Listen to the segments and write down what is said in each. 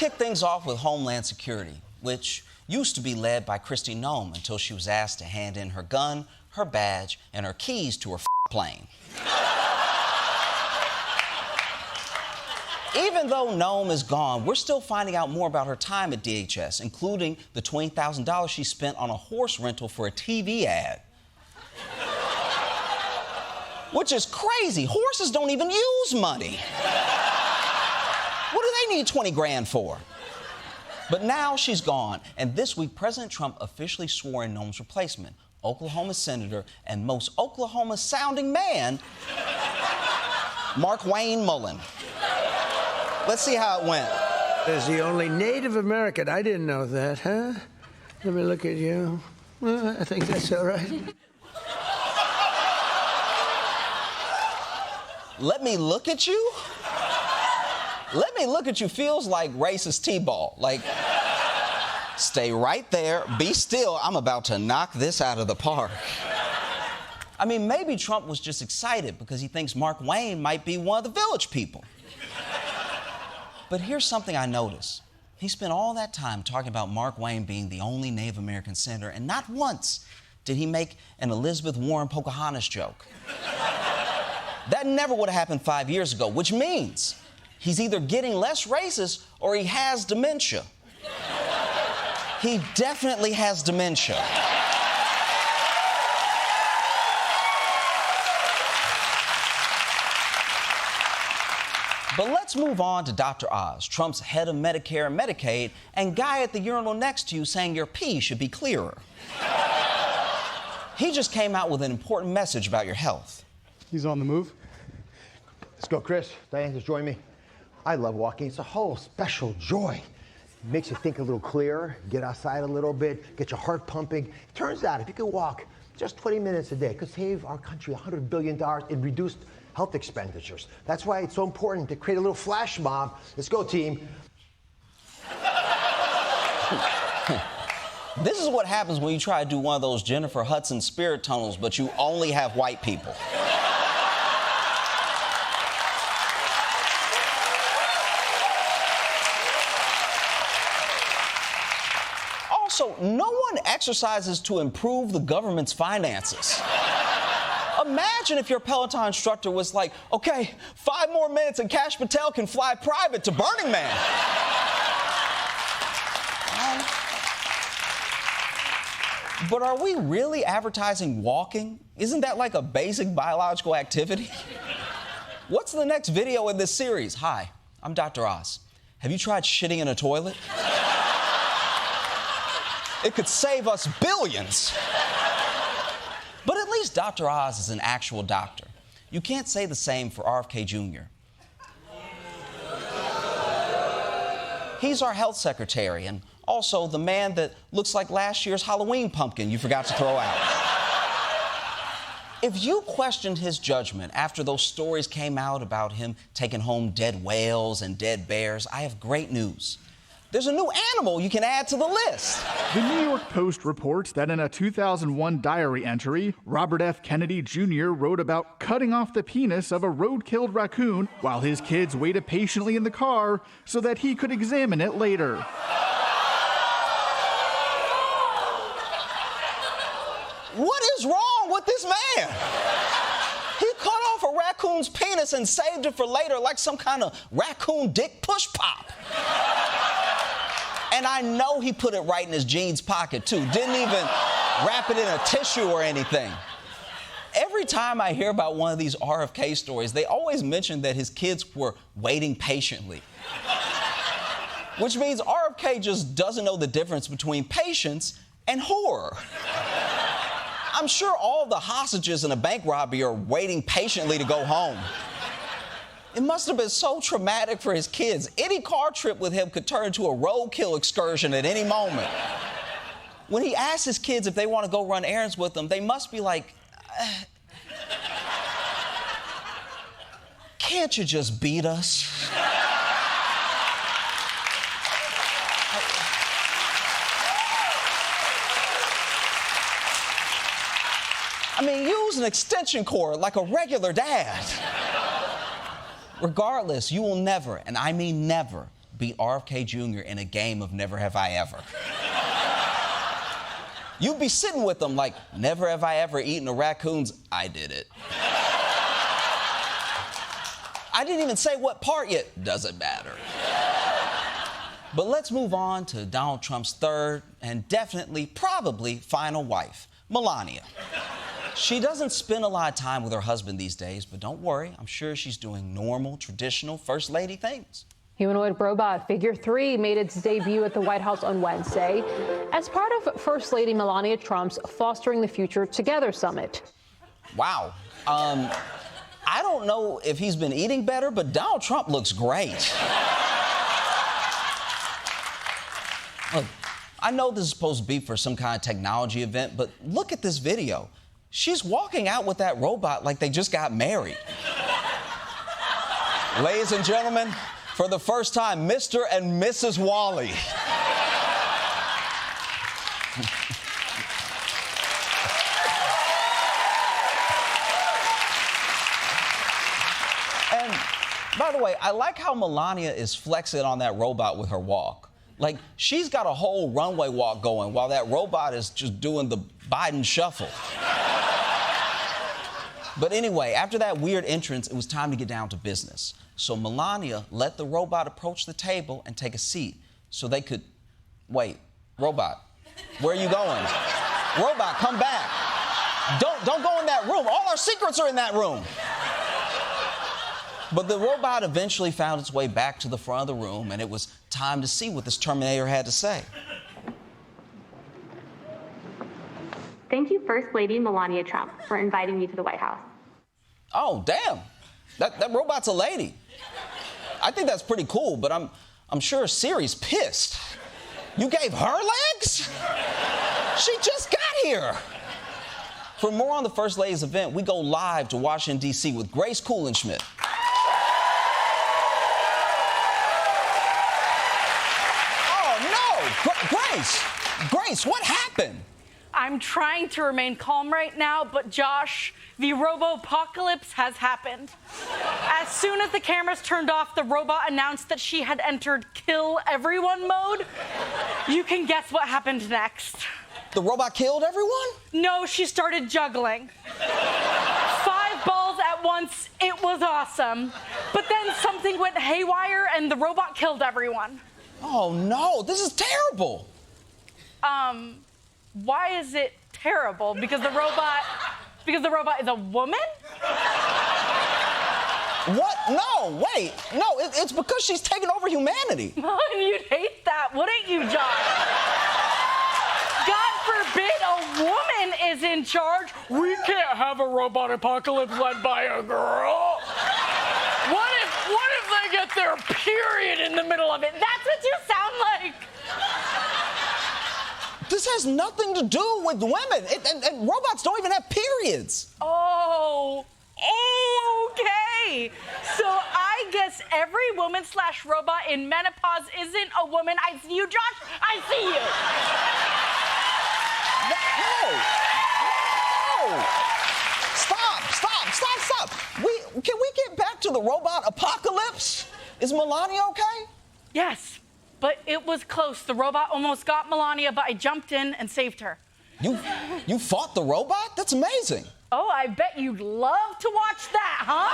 kick things off with Homeland Security, which used to be led by Kristi Noem until she was asked to hand in her gun, her badge, and her keys to her plane. Even though Noem is gone, we're still finding out more about her time at DHS, including the $20,000 she spent on a horse rental for a TV ad. Which is crazy. Horses don't even use money. What do they need 20 grand for? But now she's gone, and this week President Trump officially swore in Noem's replacement, Oklahoma Senator and most Oklahoma-sounding man, Markwayne Mullin. Let's see how it went. As the only Native American, I didn't know that, huh? Let me look at you. Well, I think that's all right. Let me look at you? Let me look at you feels like racist T-ball. Like, stay right there, be still, I'm about to knock this out of the park. I mean, maybe Trump was just excited because he thinks Markwayne might be one of the Village People. But here's something I noticed. He spent all that time talking about Markwayne being the only Native American senator, and not once did he make an Elizabeth Warren Pocahontas joke. That never would have happened 5 years ago, which means he's either getting less racist or he has dementia. He definitely has dementia. But let's move on to Dr. Oz, Trump's head of Medicare and Medicaid, and guy at the urinal next to you saying your pee should be clearer. He just came out with an important message about your health. He's on the move. Let's go, Chris. Diane, just join me. I love walking. It's a whole special joy. It makes you think a little clearer, get outside a little bit, get your heart pumping. It turns out if you could walk just 20 minutes a day, it could save our country $100 billion in reduced health expenditures. That's why it's so important to create a little flash mob. Let's go, team. This is what happens when you try to do one of those Jennifer Hudson spirit tunnels, but you only have white people. Also, no one exercises to improve the government's finances. Imagine if your Peloton instructor was like, okay, 5 more minutes and Kash Patel can fly private to Burning Man. But are we really advertising walking? Isn't that like a basic biological activity? What's the next video in this series? Hi, I'm Dr. Oz. Have you tried shitting in a toilet? It could save us billions. But at least Dr. Oz is an actual doctor. You can't say the same for RFK Jr. He's our health secretary and also the man that looks like last year's Halloween pumpkin you forgot to throw out. If you questioned his judgment after those stories came out about him taking home dead whales and dead bears, I have great news. There's a new animal you can add to the list. The New York Post reports that in a 2001 diary entry, Robert F. Kennedy Jr. wrote about cutting off the penis of a road-killed raccoon while his kids waited patiently in the car so that he could examine it later. What is wrong with this man? He cut off a raccoon's penis and saved it for later like some kind of raccoon dick push pop. And I know he put it right in his jeans pocket, too. Didn't even wrap it in a tissue or anything. Every time I hear about one of these RFK stories, they always mention that his kids were waiting patiently. Which means RFK just doesn't know the difference between patience and horror. I'm sure all the hostages in a bank robbery are waiting patiently to go home. It must have been so traumatic for his kids. Any car trip with him could turn into a roadkill excursion at any moment. When he asks his kids if they want to go run errands with him, they must be like, can't you just beat us? I mean, use an extension cord like a regular dad. Regardless, you will never, and I mean never, beat RFK Jr. in a game of Never Have I Ever. You'd be sitting with them like, never have I ever eaten a raccoon's, I did it. I didn't even say what part yet, doesn't matter. But let's move on to Donald Trump's third and definitely, probably final wife, Melania. She doesn't spend a lot of time with her husband these days, but don't worry, I'm sure she's doing normal, traditional First Lady things. Humanoid robot figure 3 made its debut at the White House on Wednesday as part of First Lady Melania Trump's Fostering the Future Together summit. Wow. I don't know if he's been eating better, but Donald Trump looks great. Look, I know this is supposed to be for some kind of technology event, but look at this video. She's walking out with that robot like they just got married. Ladies and gentlemen, for the first time, Mr. and Mrs. Wally. And by the way, I like how Melania is flexing on that robot with her walk. Like, she's got a whole runway walk going while that robot is just doing the Biden shuffle. But anyway, after that weird entrance, it was time to get down to business. So Melania let the robot approach the table and take a seat so they could... Wait, robot, where are you going? Robot, come back. Don't go in that room. All our secrets are in that room. But the robot eventually found its way back to the front of the room, and it was time to see what this Terminator had to say. Thank you, First Lady Melania Trump, for inviting me to the White House. Oh, damn. That robot's a lady. I think that's pretty cool, but I'm sure Siri's pissed. You gave her legs? She just got here. For more on the First Lady's event, we go live to Washington, D.C. with Grace Kuhlenschmidt. Grace, what happened? I'm trying to remain calm right now, but Josh, the robo-apocalypse has happened. As soon as the cameras turned off, the robot announced that she had entered kill everyone mode. You can guess what happened next. The robot killed everyone? No, she started juggling. 5 balls at once, it was awesome. But then something went haywire and the robot killed everyone. Oh no, this is terrible. Why is it terrible? Because the robot is a woman? What? No, wait. No, it's because she's taken over humanity. You'd hate that, wouldn't you, John? God forbid a woman is in charge. We can't have a robot apocalypse led by a girl. What if they get their period in the middle of it? That's what you sound like. This has nothing to do with women. And robots don't even have periods. Oh, okay. So I guess every woman/robot in menopause isn't a woman. I see you, Josh. I see you. No. Stop. Can we get back to the robot apocalypse? Is Melania okay? Yes. But it was close. The robot almost got Melania, but I jumped in and saved her. You fought the robot? That's amazing. Oh, I bet you'd love to watch that, huh?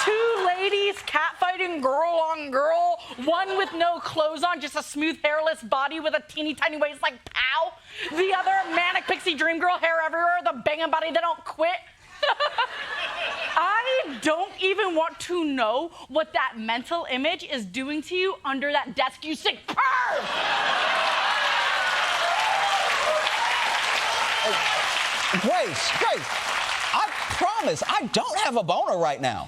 2 ladies catfighting girl on girl, one with no clothes on, just a smooth, hairless body with a teeny tiny waist like pow. The other, manic pixie dream girl, hair everywhere, the banging body that don't quit. I don't even want to know what that mental image is doing to you under that desk, you sick perv! Grace, I promise I don't have a boner right now.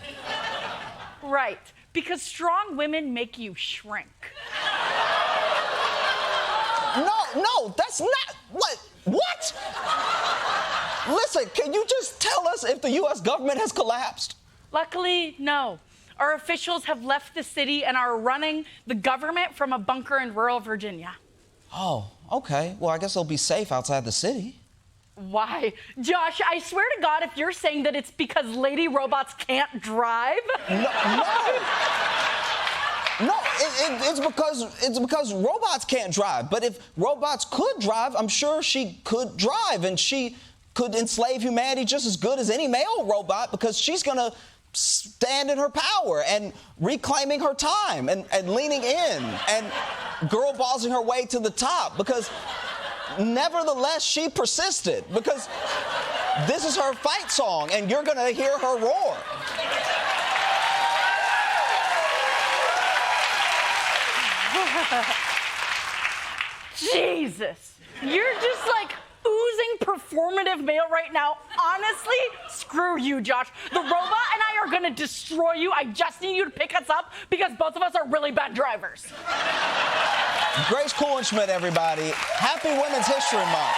Right, because strong women make you shrink. No, that's not... What? Listen, can you just tell us if the U.S. government has collapsed? Luckily, no. Our officials have left the city and are running the government from a bunker in rural Virginia. Oh, okay. Well, I guess they'll be safe outside the city. Why? Josh, I swear to God, if you're saying that it's because lady robots can't drive... No. No, it's because robots can't drive. But if robots could drive, I'm sure she could drive, and she could enslave humanity just as good as any male robot, because she's gonna stand in her power and reclaiming her time and leaning in and girl bossing her way to the top, because nevertheless she persisted, because this is her fight song and you're gonna hear her roar. Jesus, you're just like oozing performative male right now. Honestly, screw you, Josh. The robot and I are gonna destroy you. I just need you to pick us up because both of us are really bad drivers. Grace Kuhlenschmidt, everybody. Happy Women's History Month.